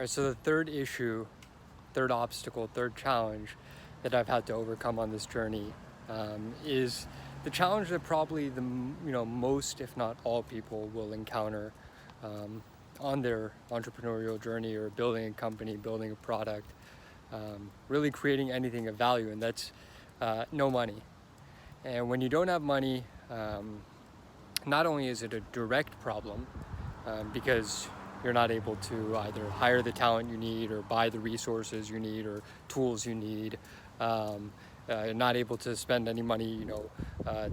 Right, so the third issue, third obstacle, third challenge that I've had to overcome on this journey is the challenge that probably the most, if not all, people will encounter on their entrepreneurial journey or building a company, building a product, really creating anything of value, and that's no money. And when you don't have money, not only is it a direct problem because you're not able to either hire the talent you need or buy the resources you need or tools you need. You're not able to spend any money,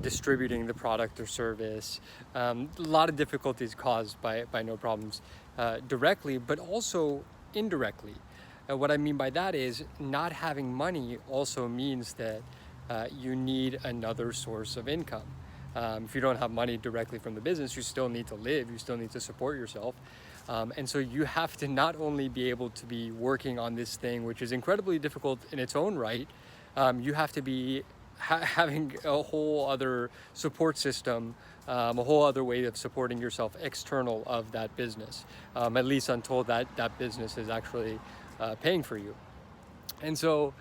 distributing the product or service. A lot of difficulties caused by no problems directly, but also indirectly. What I mean by that is not having money also means that you need another source of income. If you don't have money directly from the business, you still need to live, you still need to support yourself. And so you have to not only be able to be working on this thing, which is incredibly difficult in its own right, you have to be having a whole other support system, a whole other way of supporting yourself external of that business, at least until that business is actually paying for you. And so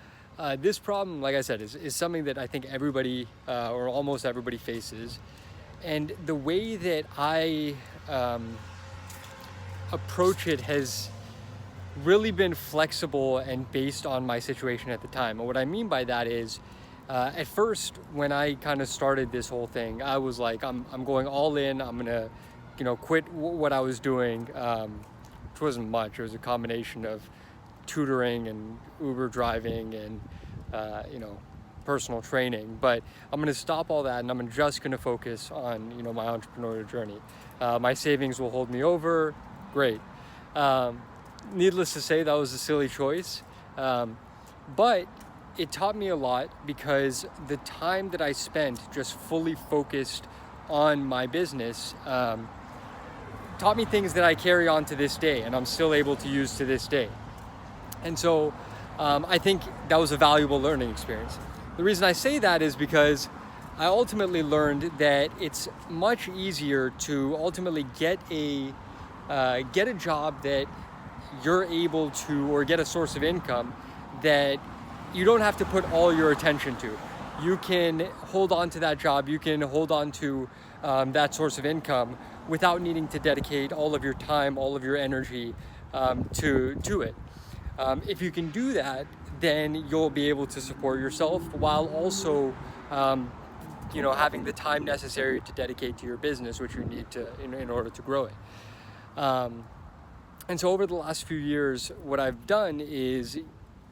this problem, like I said, is something that I think everybody or almost everybody faces. And the way that I approach it has really been flexible and based on my situation at the time. And what I mean by that is at first, when I kind of started this whole thing, I was like, I'm going all in. I'm gonna quit what I was doing, which wasn't much. It was a combination of tutoring and Uber driving and personal training, but I'm going to stop all that and I'm just going to focus on my entrepreneurial journey. My savings will hold me over. Great. Needless to say, that was a silly choice, but it taught me a lot because the time that I spent just fully focused on my business taught me things that I carry on to this day and I'm still able to use to this day. And so I think that was a valuable learning experience. The reason I say that is because I ultimately learned that it's much easier to ultimately get a job that you're able to, or get a source of income that you don't have to put all your attention to. You can hold on to that job, you can hold on to that source of income without needing to dedicate all of your time, all of your energy to it. If you can do that, then you'll be able to support yourself while also, having the time necessary to dedicate to your business, which you need to in order to grow it. And so over the last few years, what I've done is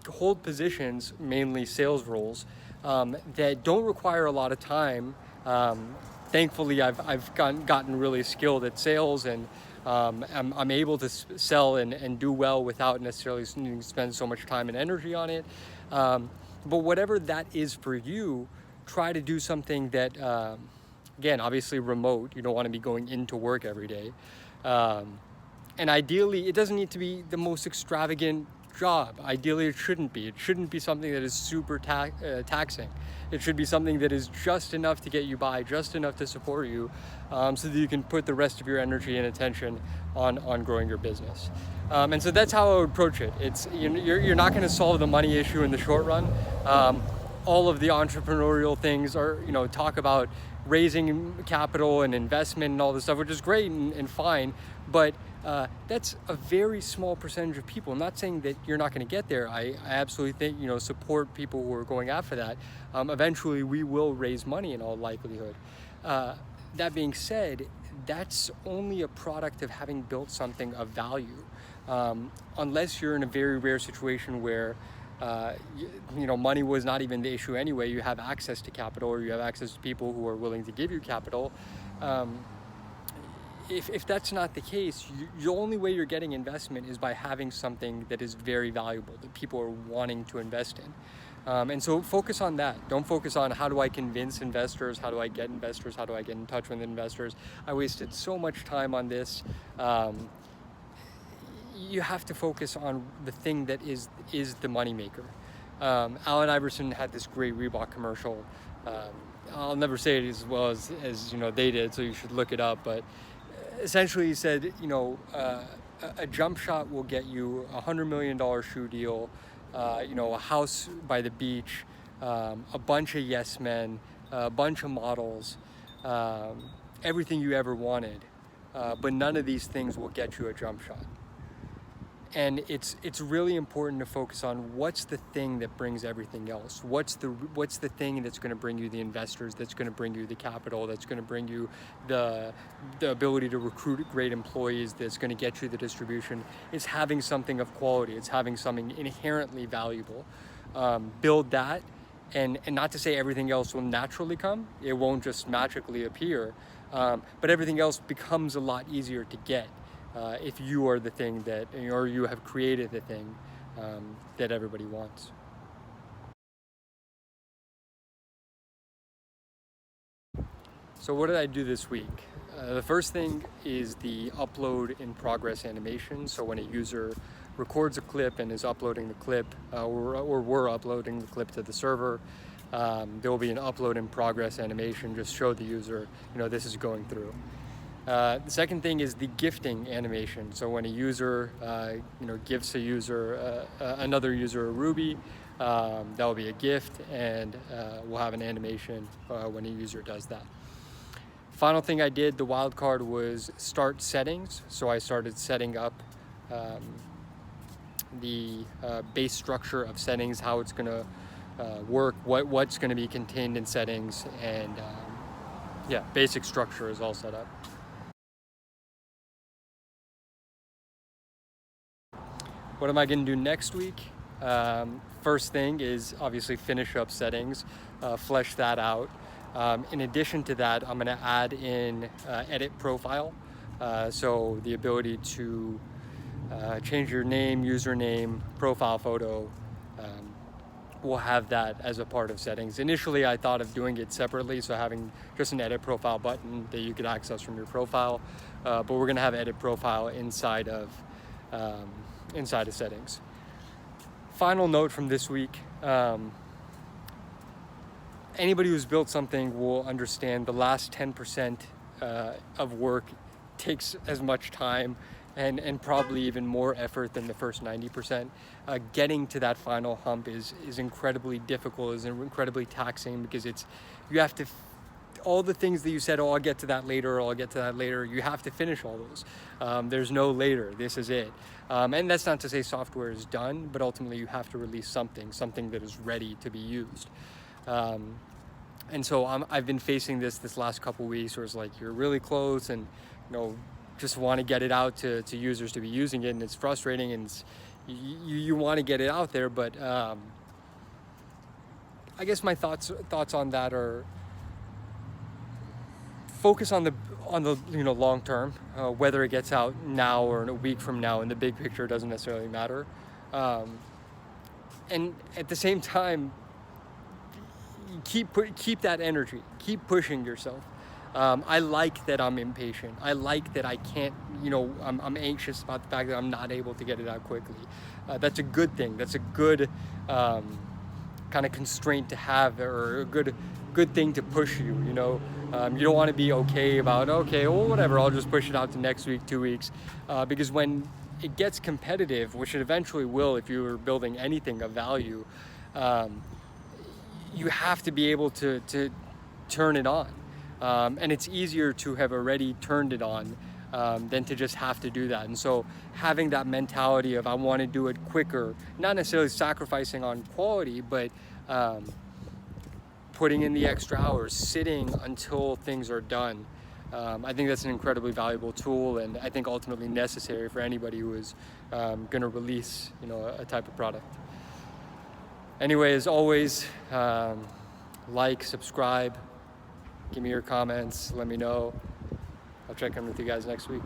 hold positions, mainly sales roles, that don't require a lot of time. Thankfully, I've gotten really skilled at sales, and I'm able to sell and do well without necessarily needing to spend so much time and energy on it. But whatever that is for you, try to do something that, again, obviously remote. You don't want to be going into work every day. And ideally, it doesn't need to be the most extravagant job. Ideally, it shouldn't be. It shouldn't be something that is super taxing. It should be something that is just enough to get you by, just enough to support you, so that you can put the rest of your energy and attention on growing your business. And so that's how I would approach it. It's you're not going to solve the money issue in the short run. All of the entrepreneurial things are, talk about raising capital and investment and all this stuff, which is great and fine, but that's a very small percentage of people. I'm not saying that you're not going to get there. I absolutely think, support people who are going after that. Eventually, we will raise money in all likelihood. That being said, that's only a product of having built something of value. Unless you're in a very rare situation where money was not even the issue anyway, you have access to capital, or you have access to people who are willing to give you capital. If that's not the case, the only way you're getting investment is by having something that is very valuable, that people are wanting to invest in. And so focus on that. Don't focus on how do I convince investors, how do I get investors, how do I get in touch with investors. I wasted so much time on this. You have to focus on the thing that is the moneymaker. Allen Iverson had this great Reebok commercial. I'll never say it as well as they did, so you should look it up. But essentially, he said, a jump shot will get you $100 million shoe deal, a house by the beach, a bunch of yes men, a bunch of models, everything you ever wanted. But none of these things will get you a jump shot. And it's really important to focus on what's the thing that brings everything else. What's the thing that's going to bring you the investors, that's going to bring you the capital, that's going to bring you the ability to recruit great employees, that's going to get you the distribution. It's having something of quality. It's having something inherently valuable. Build that, and not to say everything else will naturally come. It won't just magically appear, but everything else becomes a lot easier to get. If you are the thing that, or you have created the thing that everybody wants. So what did I do this week? The first thing is the upload in progress animation. So when a user records a clip and is uploading the clip, or we're uploading the clip to the server, there will be an upload in progress animation, just show the user, this is going through. The second thing is the gifting animation. So when a user, gifts a user, another user a Ruby, that will be a gift, and we'll have an animation when a user does that. Final thing I did, the wildcard, was start settings. So I started setting up the base structure of settings, how it's going to work, what's going to be contained in settings, and basic structure is all set up. What am I going to do next week? First thing is obviously finish up settings, flesh that out. In addition to that, I'm going to add in edit profile. So the ability to change your name, username, profile photo. We'll have that as a part of settings. Initially, I thought of doing it separately, so having just an edit profile button that you could access from your profile. But we're going to have edit profile inside of settings. Final note from this week, anybody who's built something will understand the last 10% of work takes as much time and probably even more effort than the first 90%. Getting to that final hump is incredibly difficult, is incredibly taxing, because you have to, all the things that you said, I'll get to that later, you have to finish all those. There's no later, this is it. And that's not to say software is done, but ultimately you have to release something that is ready to be used. And so I've been facing this last couple weeks, where it's like you're really close and just want to get it out to users to be using it, and it's frustrating, and you want to get it out there, but I guess my thoughts on that are, focus on the long term, whether it gets out now or in a week from now, and the big picture doesn't necessarily matter. And at the same time, keep that energy, keep pushing yourself. I like that I'm impatient. I like that I can't, I'm anxious about the fact that I'm not able to get it out quickly. That's a good thing. That's a good kind of constraint to have, or a good thing to push you. You don't want to be okay about, whatever, I'll just push it out to next week, 2 weeks, because when it gets competitive, which it eventually will if you're building anything of value, you have to be able to turn it on. And it's easier to have already turned it on than to just have to do that. And so having that mentality of, I want to do it quicker, not necessarily sacrificing on quality, but putting in the extra hours, sitting until things are done. I think that's an incredibly valuable tool, and I think ultimately necessary for anybody who is going to release a type of product. Anyway, as always, like, subscribe, give me your comments, let me know. I'll check in with you guys next week.